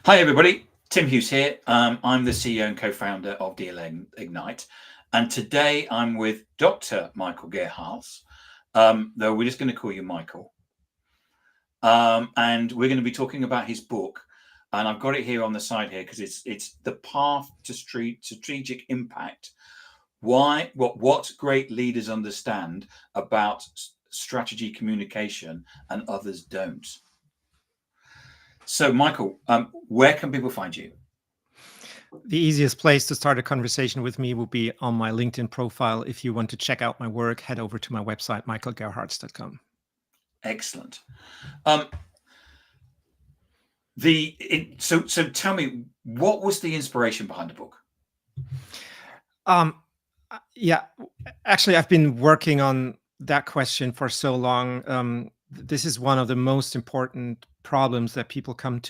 Hi, everybody. Tim Hughes here. I'm the CEO and co-founder of DL Ignite. And today I'm with Dr. Michael Gerharz, though we're just going to call you Michael. And we're going to be talking about his book. And I've got it here on the side here because it's The Path to Strategic Impact. What great leaders understand about strategy communication and others don't. So, Michael, where can people find you? The easiest place to start a conversation with me would be on my LinkedIn profile. If you want to check out my work, head over to my website, michaelgerharz.com. Excellent. So tell me, what was the inspiration behind the book? Yeah, actually, I've been working on that question for so long. This is one of the most important problems that people come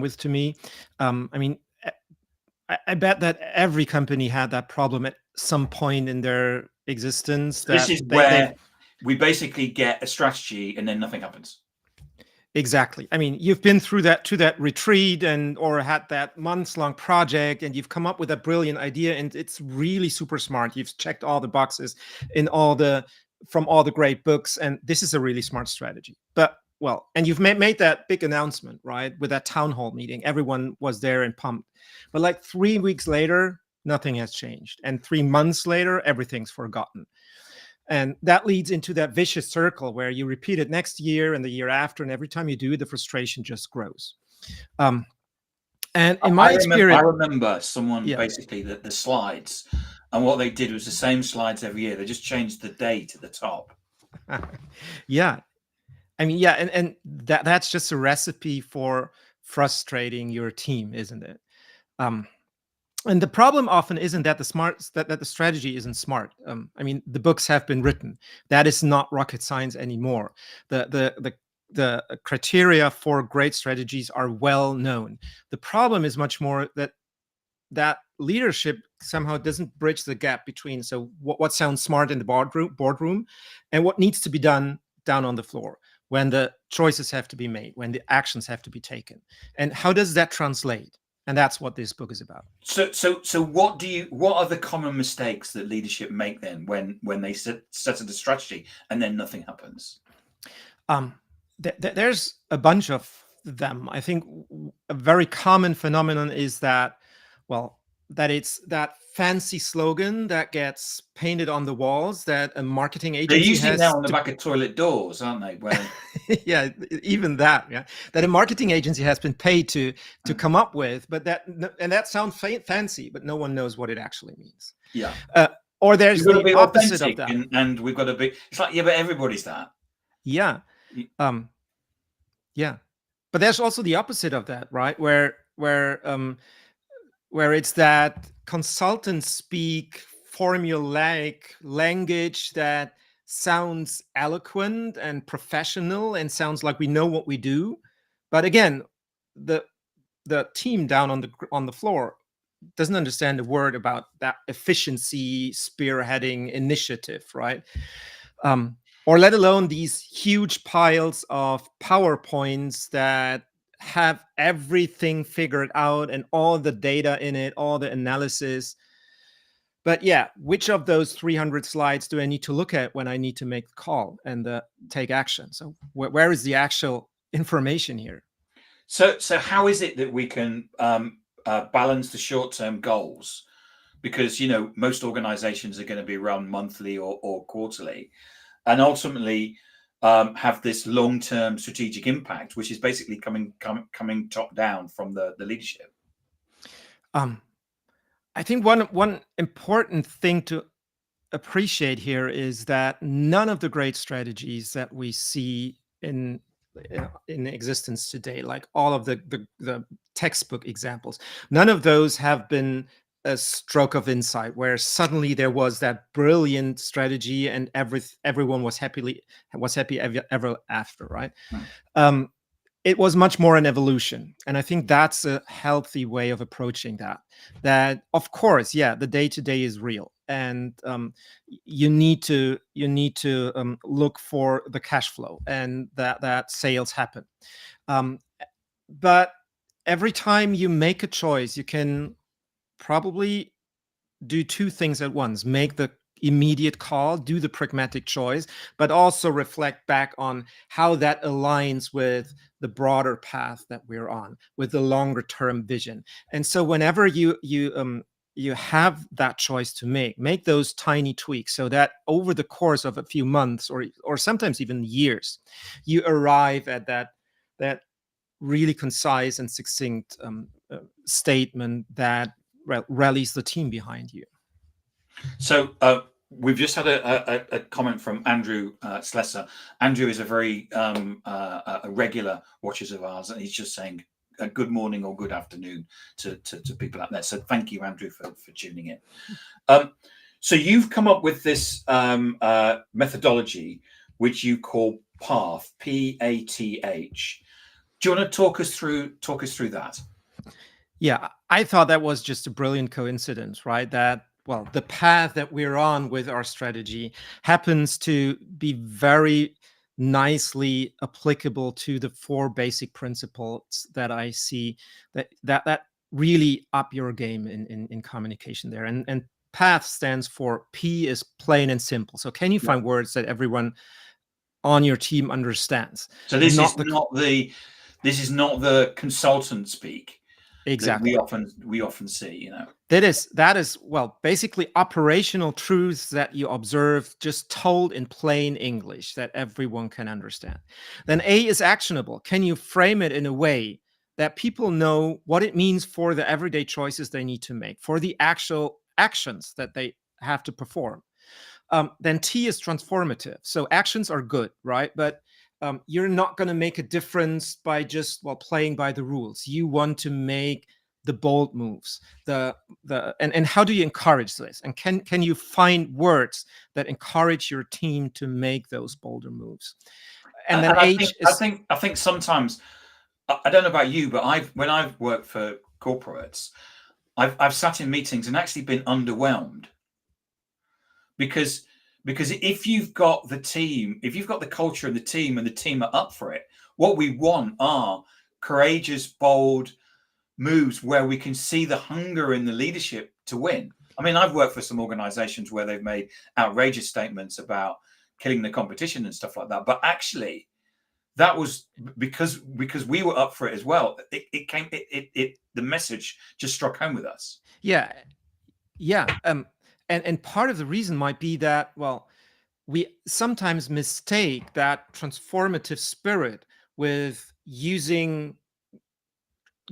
with to me. I bet that every company had that problem at some point in their existence. This is where we basically get a strategy and then nothing happens. Exactly. I mean, you've been through that retreat or had that months-long project, and you've come up with a brilliant idea, and it's really super smart. You've checked all the boxes from all the great books, and this is a really smart strategy. And you've made that big announcement, right? With that town hall meeting, everyone was there and pumped. But like 3 weeks later, nothing has changed, and 3 months later, everything's forgotten. And that leads into that vicious circle where you repeat it next year and the year after, and every time you do, the frustration just grows. And in my experience, I remember someone basically the slides, and what they did was the same slides every year. They just changed the date at the top. Yeah, I mean, yeah, and that's just a recipe for frustrating your team, isn't it? And the problem often isn't that the strategy isn't smart. I mean, the books have been written. That is not rocket science anymore. The criteria for great strategies are well known. The problem is much more that leadership somehow doesn't bridge the gap between what sounds smart in the boardroom and what needs to be done down on the floor when the choices have to be made, when the actions have to be taken. And how does that translate? And that's what this book is about. So what are the common mistakes that leadership make then when they set a strategy and then nothing happens? There's a bunch of them. I think a very common phenomenon is that it's that fancy slogan that gets painted on the walls that a marketing agency They're usually has now on the back of toilet doors, aren't they? Yeah, even that. Yeah, that a marketing agency has been paid to come up with, but that sounds fancy, but no one knows what it actually means. Yeah. Or there's the opposite of that, and we've got to be. It's like, yeah, but everybody's that. Yeah. Yeah, but there's also the opposite of that, right? Where it's that consultant speak formulaic language that sounds eloquent and professional and sounds like we know what we do, but again, the team down on the floor doesn't understand a word about that efficiency spearheading initiative, right? Or let alone these huge piles of PowerPoints that have everything figured out and all the data in it, all the analysis. But yeah, which of those 300 slides do I need to look at when I need to make the call and take action? So where is the actual information here? So how is it that we can balance the short-term goals? Because most organizations are going to be run monthly or quarterly, and ultimately have this long-term strategic impact, which is basically coming top down from the leadership. I think one important thing to appreciate here is that none of the great strategies that we see in existence today, like all of the textbook examples, none of those have been a stroke of insight where suddenly there was that brilliant strategy and everyone was happy ever after, right? It was much more an evolution, and I think that's a healthy way of approaching that of course, yeah, the day-to-day is real, and you need to look for the cash flow and that sales happen, but every time you make a choice, you can probably do two things at once: make the immediate call, do the pragmatic choice, but also reflect back on how that aligns with the broader path that we're on, with the longer term vision. And so whenever you have that choice to make those tiny tweaks, so that over the course of a few months or sometimes even years, you arrive at that really concise and succinct statement that rallies the team behind you. So we've just had a comment from Andrew Slesser. Andrew is a very a regular watcher of ours, and he's just saying good morning or good afternoon to people out there. So thank you, Andrew, for tuning in. So you've come up with this methodology, which you call PATH, PATH. Do you want to talk us through that? Yeah, I thought that was just a brilliant coincidence, right? That, well, the path that we're on with our strategy happens to be very nicely applicable to the four basic principles that I see that really up your game in communication there. And PATH stands for P is plain and simple. So can you find words that everyone on your team understands? So this is not the consultant speak. Exactly. That we often see, That is well, basically operational truths that you observe, just told in plain English that everyone can understand. Then A is actionable. Can you frame it in a way that people know what it means for the everyday choices they need to make, for the actual actions that they have to perform? Then T is transformative. So actions are good, right? But you're not going to make a difference by just playing by the rules. You want to make the bold moves. And how do you encourage this? And can you find words that encourage your team to make those bolder moves? And then I think sometimes, I don't know about you, but when I've worked for corporates, I've sat in meetings and actually been underwhelmed. Because if you've got the team, if you've got the culture and the team are up for it, what we want are courageous, bold moves where we can see the hunger in the leadership to win. I mean, I've worked for some organizations where they've made outrageous statements about killing the competition and stuff like that. But actually, that was because we were up for it as well. The message just struck home with us. Yeah. And part of the reason might be that, well, we sometimes mistake that transformative spirit with using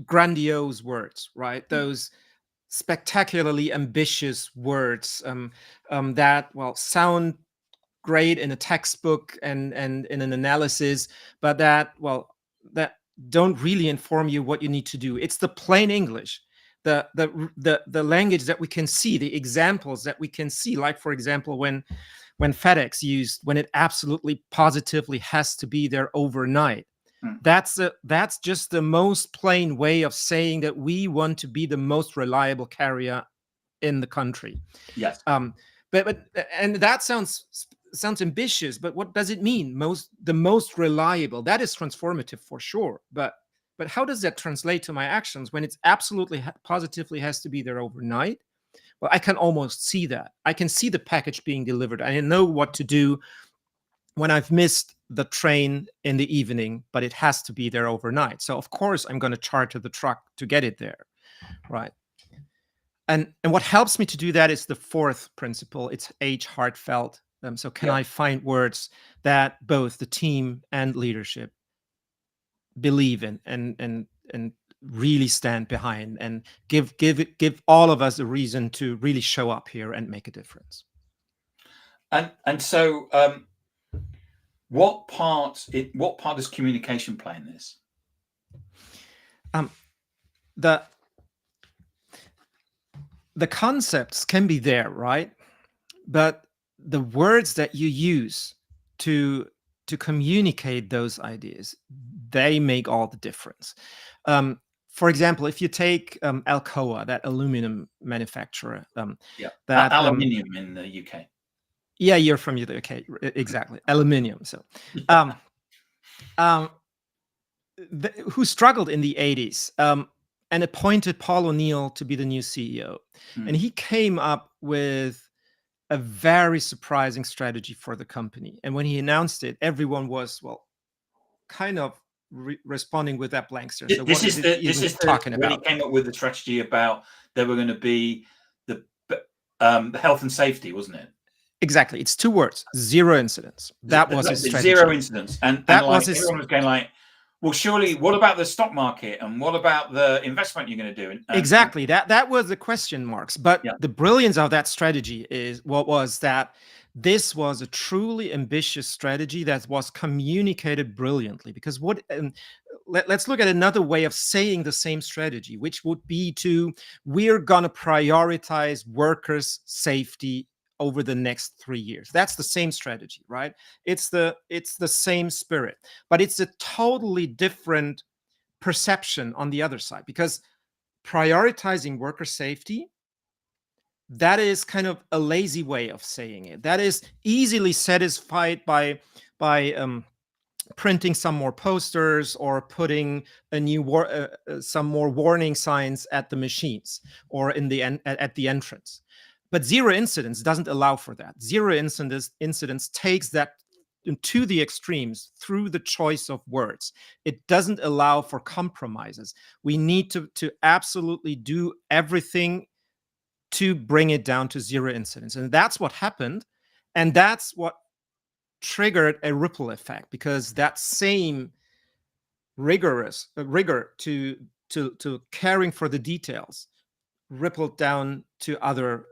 grandiose words, right? Those spectacularly ambitious words that, well, sound great in a textbook and in an analysis, but that don't really inform you what you need to do. It's the plain English, the language that we can see, the examples that we can see, like, for example, when FedEx used when it absolutely positively has to be there overnight. That's just the most plain way of saying that we want to be the most reliable carrier in the country. Yes. But that sounds ambitious, but what does it mean? The most reliable. That is transformative for sure. But how does that translate to my actions when it's absolutely positively has to be there overnight? Well, I can almost see that. I can see the package being delivered. I know what to do when I've missed the train in the evening, but it has to be there overnight. So of course I'm going to charter the truck to get it there, right? And what helps me to do that is the fourth principle. It's H, heartfelt. So can I find words that both the team and leadership believe in and really stand behind, and give all of us a reason to really show up here and make a difference. And so what part does communication play in this? The concepts can be there, right? But the words that you use to communicate those ideas, they make all the difference. For example, if you take Alcoa, that aluminum manufacturer, that aluminium in the UK. Yeah, you're from the UK, exactly. Aluminium. So, who struggled in the 80s, and appointed Paul O'Neill to be the new CEO. And he came up with a very surprising strategy for the company. And when he announced it, everyone was, well, kind of responding with that blank stare. So what is it even talking when he about? came up with the strategy about there were going to be the health and safety, wasn't it? Exactly. It's 2 words: 0 incidents. That was his strategy. 0 incidents. And That like was his. everyone was going like, well, surely, what about the stock market and what about the investment you're going to do? And Exactly. That was the question marks. But Yeah. the brilliance of that strategy is what was that this was a truly ambitious strategy that was communicated brilliantly. Because let's look at another way of saying the same strategy, which would be we're going to prioritize workers' safety over the next 3 years. That's the same strategy, right? It's the same spirit, but it's a totally different perception on the other side, because prioritizing worker safety, that is kind of a lazy way of saying it. That is easily satisfied by printing some more posters or putting some more warning signs at the machines or at the entrance. But 0 incidents doesn't allow for that. 0 incidents takes that to the extremes through the choice of words. It doesn't allow for compromises. We need to absolutely do everything to bring it down to 0 incidents. And that's what happened. And that's what triggered a ripple effect, because that same rigor to caring for the details rippled down to other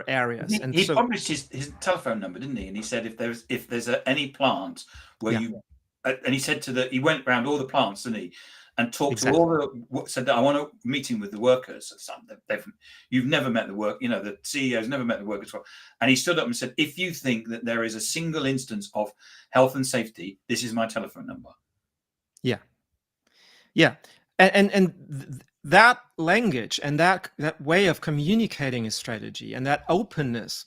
areas. He published his telephone number, didn't he? And he said if there's any plant where you, and he said he went around all the plants, didn't he, and talked to all said that I want a meeting with the workers. You've never met the CEO's never met the workers. And he stood up and said, if you think that there is a single instance of health and safety, this is my telephone number. Yeah. And that language and that way of communicating a strategy and that openness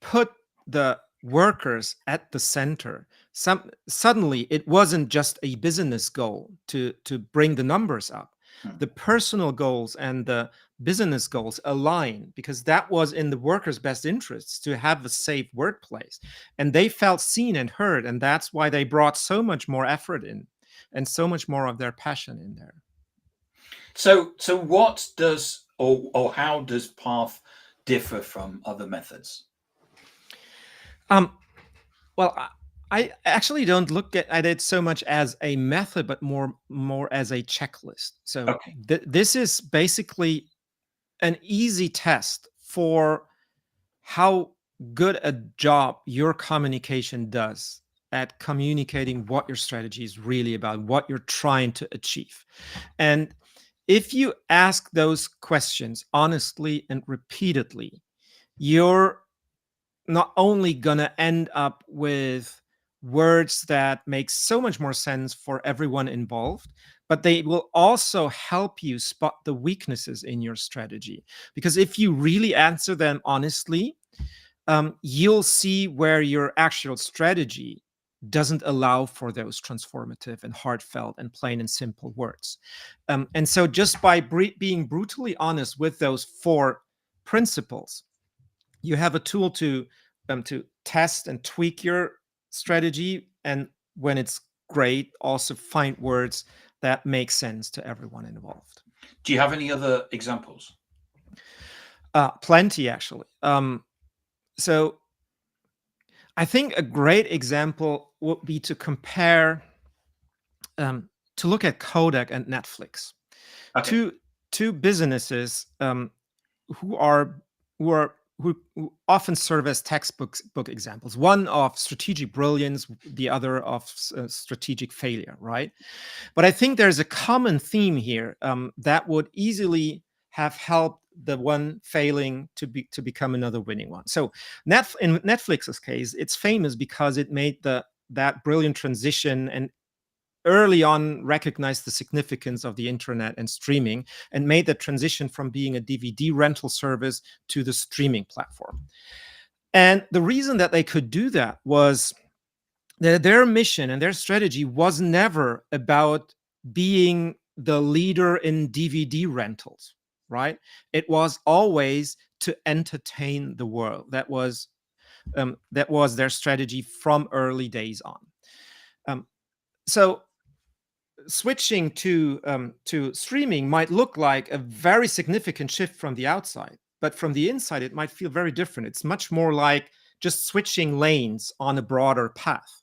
put the workers at the center. Suddenly, it wasn't just a business goal to bring the numbers up. The personal goals and the business goals align, because that was in the workers' best interests to have a safe workplace. And they felt seen and heard, and that's why they brought so much more effort in and so much more of their passion in there. So what does or how does PATH differ from other methods? Well, I actually don't look at it so much as a method, but more as a checklist. So this is basically an easy test for how good a job your communication does at communicating what your strategy is really about, what you're trying to achieve. And if you ask those questions honestly and repeatedly, you're not only going to end up with words that make so much more sense for everyone involved, but they will also help you spot the weaknesses in your strategy. Because if you really answer them honestly, you'll see where your actual strategy doesn't allow for those transformative and heartfelt and plain and simple words. And so just by being brutally honest with those 4 principles, you have a tool to test and tweak your strategy, and when it's great, also find words that make sense to everyone involved. Do you have any other examples? Plenty, actually. So I think a great example would be to compare, to look at Kodak and Netflix. Two businesses who often serve as textbook examples. One of strategic brilliance, the other of strategic failure, right? But I think there's a common theme here that would easily have helped the one failing to become another winning one. So in Netflix's case, it's famous because it made that brilliant transition and early on recognized the significance of the internet and streaming, and made the transition from being a DVD rental service to the streaming platform. And the reason that they could do that was their mission and their strategy was never about being the leader in DVD rentals, right? It was always to entertain the world. That was their strategy from early days on. So switching to streaming might look like a very significant shift from the outside, but from the inside, it might feel very different. It's much more like just switching lanes on a broader path.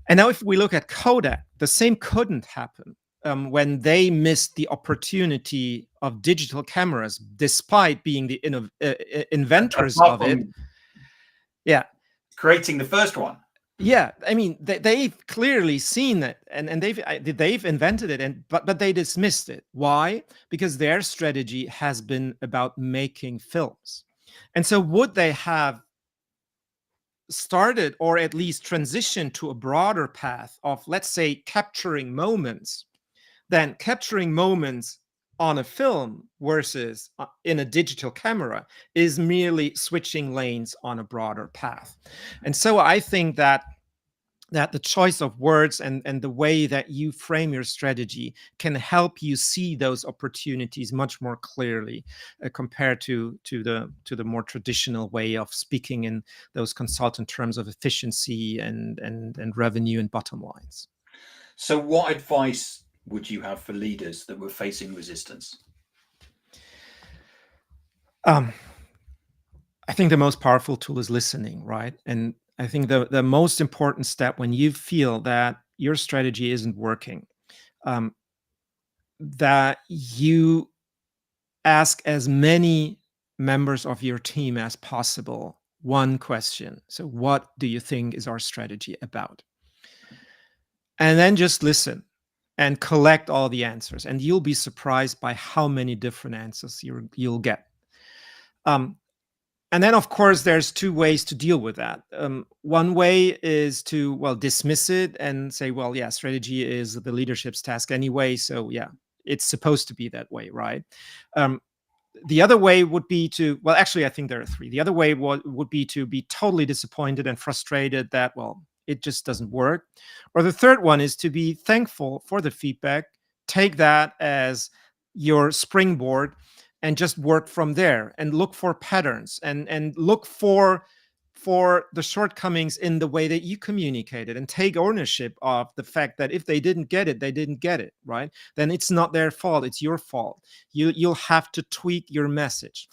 And now, if we look at Kodak, the same couldn't happen when they missed the opportunity of digital cameras, despite being the inventors Apart of it. from Yeah. creating the first one. Yeah, I mean, they've clearly seen it, and they've invented it, but they dismissed it. Why? Because their strategy has been about making films, and so would they have started or at least transitioned to a broader path of, let's say, capturing moments, then capturing moments on a film versus in a digital camera is merely switching lanes on a broader path. And so I think that the choice of words and the way that you frame your strategy can help you see those opportunities much more clearly compared to the more traditional way of speaking in those consultant terms of efficiency and revenue and bottom lines. So what advice would you have for leaders that were facing resistance? I think the most powerful tool is listening, right? And I think the most important step when you feel that your strategy isn't working, that you ask as many members of your team as possible one question. So, what do you think is our strategy about? And then just listen and collect all the answers, and you'll be surprised by how many different answers you'll get. And then, of course, there's two ways to deal with that. One way is to, well, dismiss it and say, well, yeah, strategy is the leadership's task anyway. So, yeah, it's supposed to be that way, right? The other way would be to, well, actually, I think there are three. The other way would be to be totally disappointed and frustrated that, well, it just doesn't work. Or the third one is to be thankful for the feedback, take that as your springboard, and just work from there and look for patterns and look for the shortcomings in the way that you communicated, and take ownership of the fact that if they didn't get it, they didn't get it, right? Then it's not their fault, it's your fault. You'll have to tweak your message.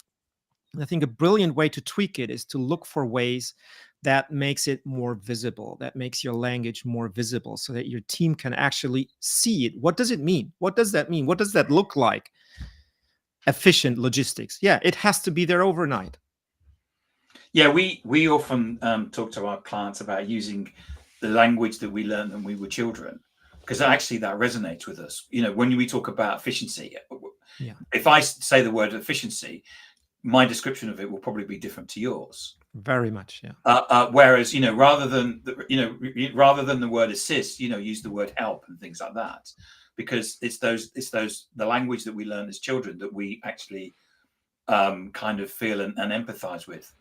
And I think a brilliant way to tweak it is to look for ways that makes it more visible, that makes your language more visible, so that your team can actually see it. What does it mean? What does that mean? What does that look like? Efficient logistics. Yeah, it has to be there overnight. Yeah, we often talk to our clients about using the language that we learned when we were children, because actually that resonates with us. You know, when we talk about efficiency, Yeah, if I say the word efficiency, my description of it will probably be different to yours. very much. Yeah. Whereas, you know, rather than the word assist, use the word help and things like that, because it's the language that we learn as children that we actually kind of feel and empathize with.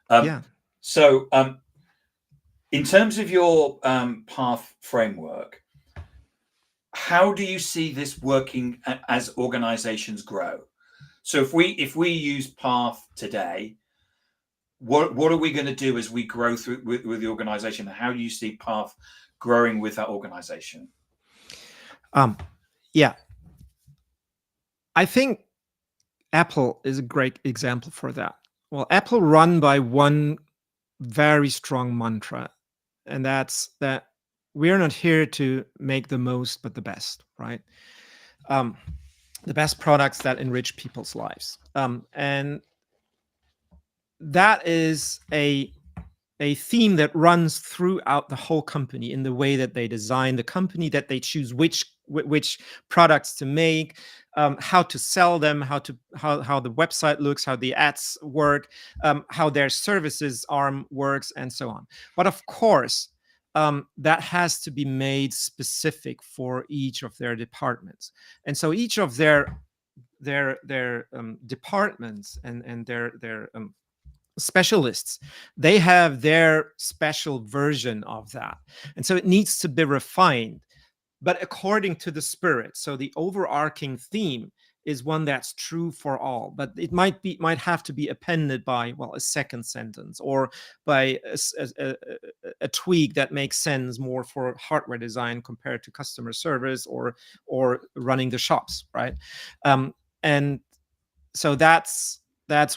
Yeah. So, in terms of your path framework, how do you see this working as organizations grow? So, if we use path today, what are we going to do as we grow through with the organization? How do you see path growing with that organization? Yeah. I think Apple is a great example for that. Well, Apple run by one very strong mantra, and that's that we're not here to make the most, but the best, right? The best products that enrich people's lives. And that is a theme that runs throughout the whole company in the way that they design the company, that they choose which products to make, how to sell them, how the website looks, how the ads work, how their services arm works, and so on. But of course, that has to be made specific for each of their departments, and so each of their departments and their specialists, they have their special version of that. And so it needs to be refined, but according to the spirit. So the overarching theme is one that's true for all, but it might have to be appended by, well, a second sentence, or by a tweak that makes sense more for hardware design compared to customer service or running the shops, right? And so that's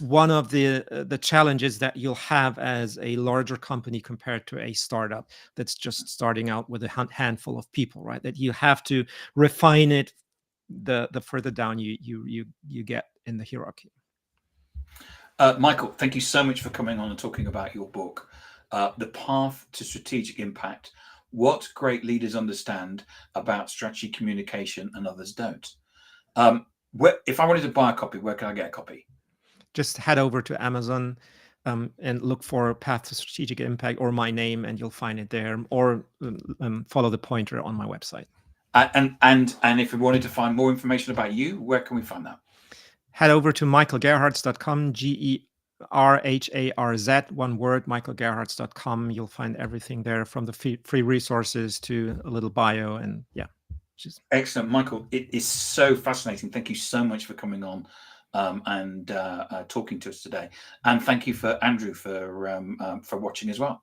one of the challenges that you'll have as a larger company compared to a startup that's just starting out with a handful of people, right? That you have to refine it the further down you get in the hierarchy. Michael, thank you so much for coming on and talking about your book, The Path to Strategic Impact: What Great Leaders Understand About Strategy, Communication, and Others Don't. If I wanted to buy a copy, where can I get a copy? Just head over to Amazon and look for Path to Strategic Impact or my name, and you'll find it there, or follow the pointer on my website. And if we wanted to find more information about you, where can we find that? Head over to michaelgerharz.com, GERHARZ, one word, michaelgerharz.com. You'll find everything there, from the free resources to a little bio. And yeah. Excellent, Michael. It is so fascinating. Thank you so much for coming on and talking to us today. And thank you for Andrew for watching as well.